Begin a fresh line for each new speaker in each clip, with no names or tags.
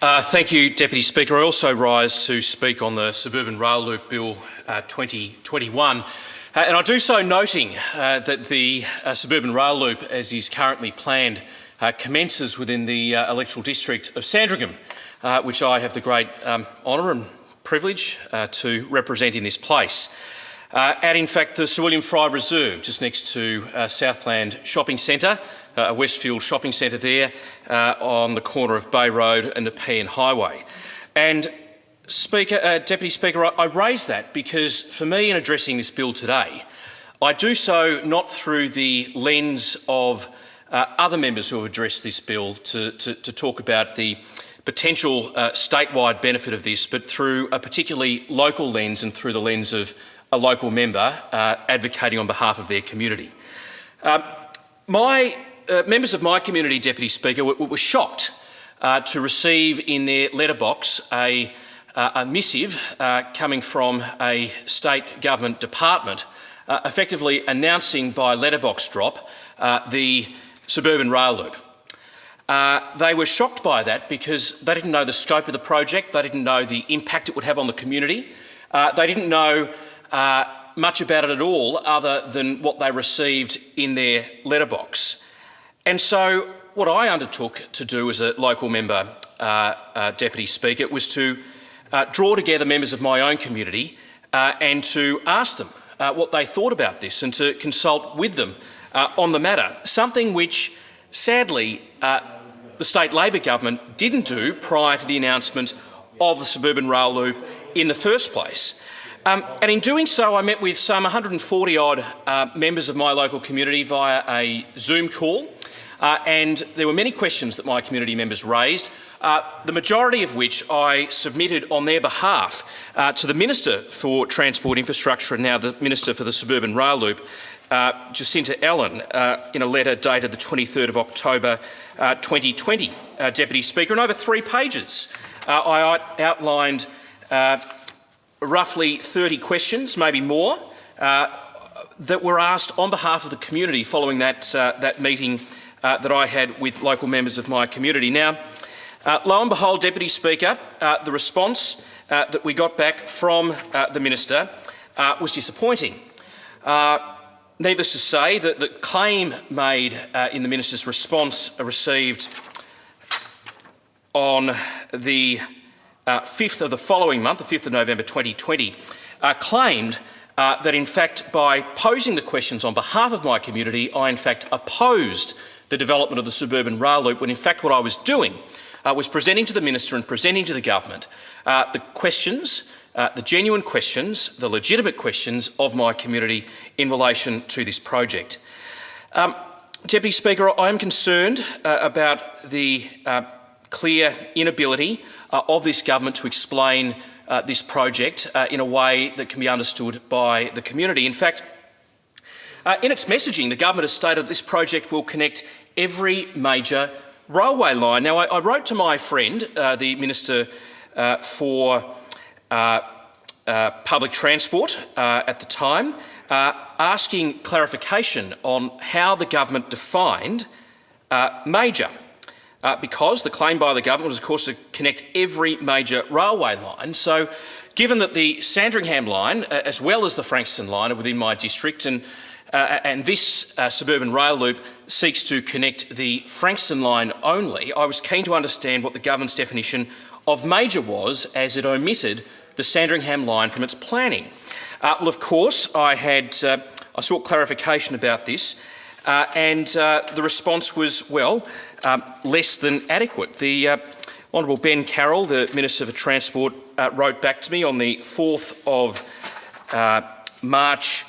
Thank you, Deputy Speaker. I also rise to speak on the Suburban Rail Loop Bill 2021. And I do so noting that the Suburban Rail Loop, as is currently planned, commences within the electoral district of Sandringham, which I have the great honour and privilege to represent in this place. At, in fact, the Sir William Fry Reserve, just next to Southland Shopping Centre, a Westfield shopping centre there on the corner of Bay Road and the Nepean Highway. And Deputy Speaker, I raise that because for me in addressing this bill today, I do so not through the lens of other members who have addressed this bill to talk about the potential statewide benefit of this, but through a particularly local lens and through the lens of a local member advocating on behalf of their community. Members of my community, Deputy Speaker, were shocked to receive in their letterbox a missive coming from a state government department effectively announcing by letterbox drop the Suburban Rail Loop. They were shocked by that because they didn't know the scope of the project, they didn't know the impact it would have on the community, they didn't know much about it at all other than what they received in their letterbox. And so what I undertook to do as a local member, Deputy Speaker, was to draw together members of my own community and to ask them what they thought about this and to consult with them on the matter, something which sadly the state Labor government didn't do prior to the announcement of the Suburban Rail Loop in the first place. And in doing so, I met with some 140-odd members of my local community via a Zoom call, and there were many questions that my community members raised, the majority of which I submitted on their behalf to the Minister for Transport Infrastructure and now the Minister for the Suburban Rail Loop, Jacinta Allen, in a letter dated the 23rd of October 2020, Deputy Speaker. And over 3 pages, I outlined roughly 30 questions, maybe more, that were asked on behalf of the community following that meeting that I had with local members of my community. Now, lo and behold, Deputy Speaker, the response that we got back from the Minister was disappointing. Needless to say, that the claim made in the Minister's response received on the 5th of the following month, the 5th of November 2020, claimed that in fact by posing the questions on behalf of my community, I in fact opposed the development of the Suburban Rail Loop, when in fact what I was doing was presenting to the Minister and presenting to the government the questions, the genuine questions, the legitimate questions of my community in relation to this project. Deputy Speaker, I am concerned about the clear inability of this government to explain this project in a way that can be understood by the community. In fact, in its messaging, the government has stated that this project will connect every major railway line. Now, I wrote to my friend, the Minister for Public Transport at the time, asking clarification on how the government defined major. Because the claim by the government was, of course, to connect every major railway line. So, given that the Sandringham line, as well as the Frankston line, are within my district, and this Suburban Rail Loop seeks to connect the Frankston line only, I was keen to understand what the government's definition of major was, as it omitted the Sandringham line from its planning. Well, of course, I sought clarification about this, and the response was, well, less than adequate. The Honourable Ben Carroll, the Minister for Transport, wrote back to me on the 4th of March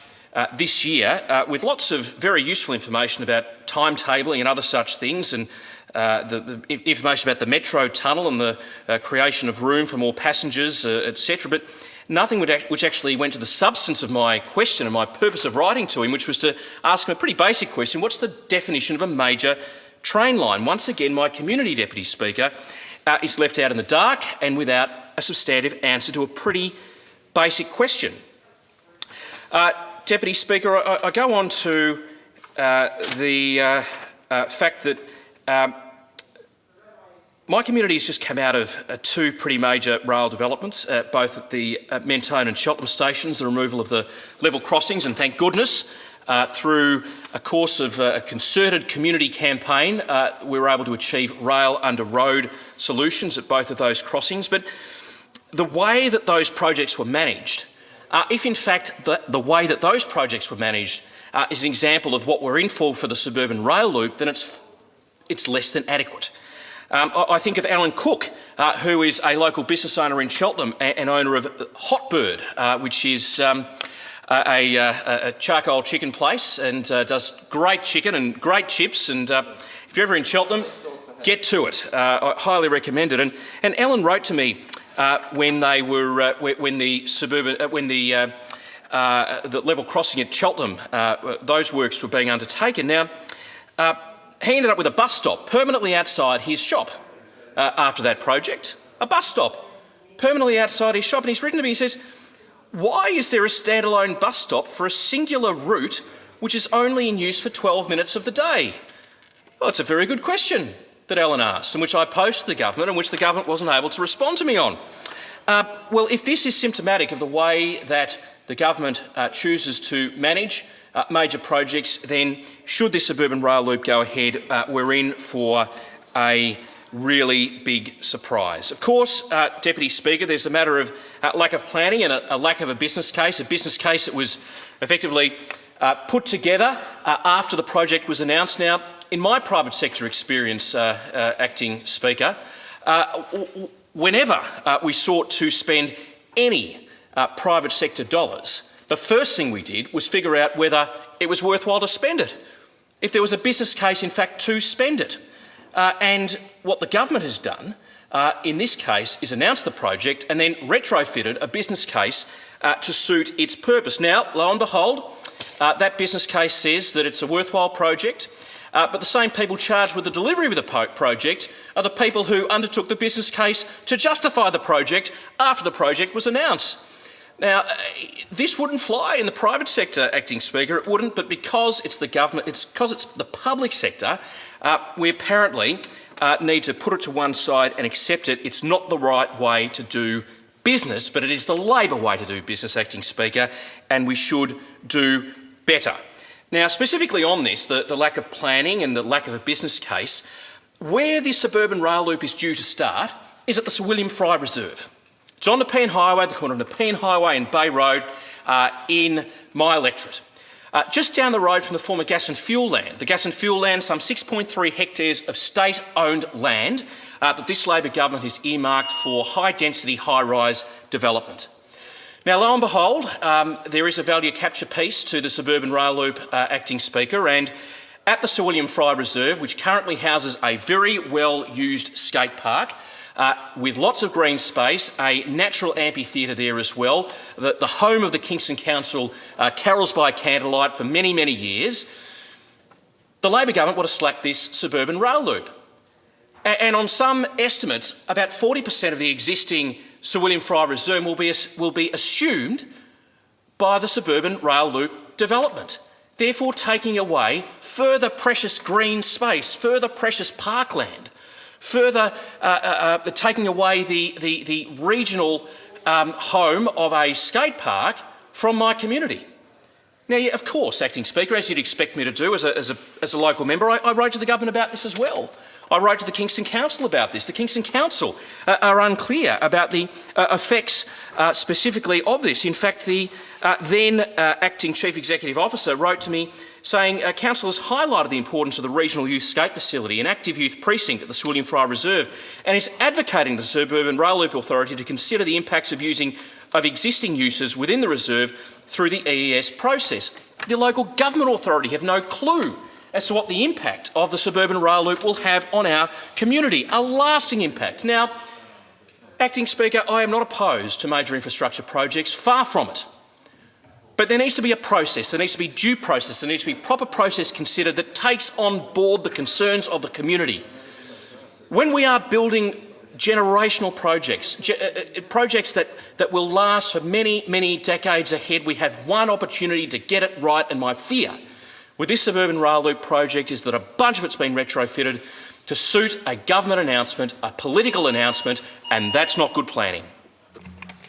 this year with lots of very useful information about timetabling and other such things, and the information about the metro tunnel and the creation of room for more passengers, etc. But nothing which actually went to the substance of my question and my purpose of writing to him, which was to ask him a pretty basic question: what's the definition of a major train line? Once again, my community, Deputy Speaker, is left out in the dark and without a substantive answer to a pretty basic question. Deputy Speaker, I go on to the fact that My community has just come out of two pretty major rail developments, both at the Mentone and Cheltenham stations, the removal of the level crossings, and thank goodness, through a course of a concerted community campaign, we were able to achieve rail under road solutions at both of those crossings. But the way that those projects were managed, if in fact the way that those projects were managed is an example of what we're in for the Suburban Rail Loop, then it's less than adequate. I think of Alan Cook, who is a local business owner in Cheltenham and owner of Hotbird, which is a charcoal chicken place and does great chicken and great chips. And if you're ever in Cheltenham, get to it. I highly recommend it. And Alan wrote to me when the level crossing at Cheltenham, those works were being undertaken. Now, he ended up with a bus stop permanently outside his shop after that project. A bus stop permanently outside his shop. And he's written to me, he says, "Why is there a standalone bus stop for a singular route which is only in use for 12 minutes of the day?" Well, it's a very good question that Alan asked, and which I posed to the government, and which the government wasn't able to respond to me on. Well, if this is symptomatic of the way that the government chooses to manage major projects, then should this Suburban Rail Loop go ahead, we're in for a really big surprise. Of course, Deputy Speaker, there's a matter of lack of planning and a lack of a business case that was effectively put together after the project was announced. Now, in my private sector experience, Acting Speaker, whenever we sought to spend any private sector dollars, the first thing we did was figure out whether it was worthwhile to spend it, if there was a business case, in fact, to spend it. And what the government has done in this case is announce the project and then retrofitted a business case to suit its purpose. Now, lo and behold, that business case says that it's a worthwhile project, but the same people charged with the delivery of the project are the people who undertook the business case to justify the project after the project was announced. Now, this wouldn't fly in the private sector, Acting Speaker, it wouldn't, but because it's the government, because it's the public sector, we apparently need to put it to one side and accept it. It's not the right way to do business, but it is the Labor way to do business, Acting Speaker, and we should do better. Now, specifically on this, the lack of planning and the lack of a business case, where this Suburban Rail Loop is due to start is at the Sir William Fry Reserve. It's on the Nepean Highway, the corner of Nepean Highway and Bay Road in my electorate. Just down the road from the former gas and fuel land. The gas and fuel land, some 6.3 hectares of state-owned land that this Labor government has earmarked for high-density, high-rise development. Now, lo and behold, there is a value capture piece to the Suburban Rail Loop, Acting Speaker, and at the Sir William Fry Reserve, which currently houses a very well-used skate park, with lots of green space, a natural amphitheatre there as well, the home of the Kingston Council carols by candlelight for many, many years. The Labor government want to slap this Suburban Rail Loop. And on some estimates, about 40% of the existing Sir William Fry Reserve will be assumed by the Suburban Rail Loop development, therefore taking away further precious green space, further precious parkland, further taking away the regional home of a skate park from my community. Now, yeah, of course, Acting Speaker, as you'd expect me to do as a local member, I wrote to the government about this as well. I wrote to the Kingston Council about this. The Kingston Council are unclear about the effects specifically of this. In fact, the then Acting Chief Executive Officer wrote to me saying Council has highlighted the importance of the regional youth skate facility and active youth precinct at the Sir William Fry Reserve and is advocating the Suburban Rail Loop Authority to consider the impacts of existing uses within the reserve through the EES process. The local government authority have no clue as to what the impact of the Suburban Rail Loop will have on our community, a lasting impact. Now, Acting Speaker, I am not opposed to major infrastructure projects, far from it. But there needs to be a process, there needs to be due process, there needs to be proper process considered that takes on board the concerns of the community. When we are building generational projects, projects that will last for many, many decades ahead, we have one opportunity to get it right, and my fear with this Suburban Rail Loop project is that a bunch of it's been retrofitted to suit a government announcement, a political announcement, and that's not good planning.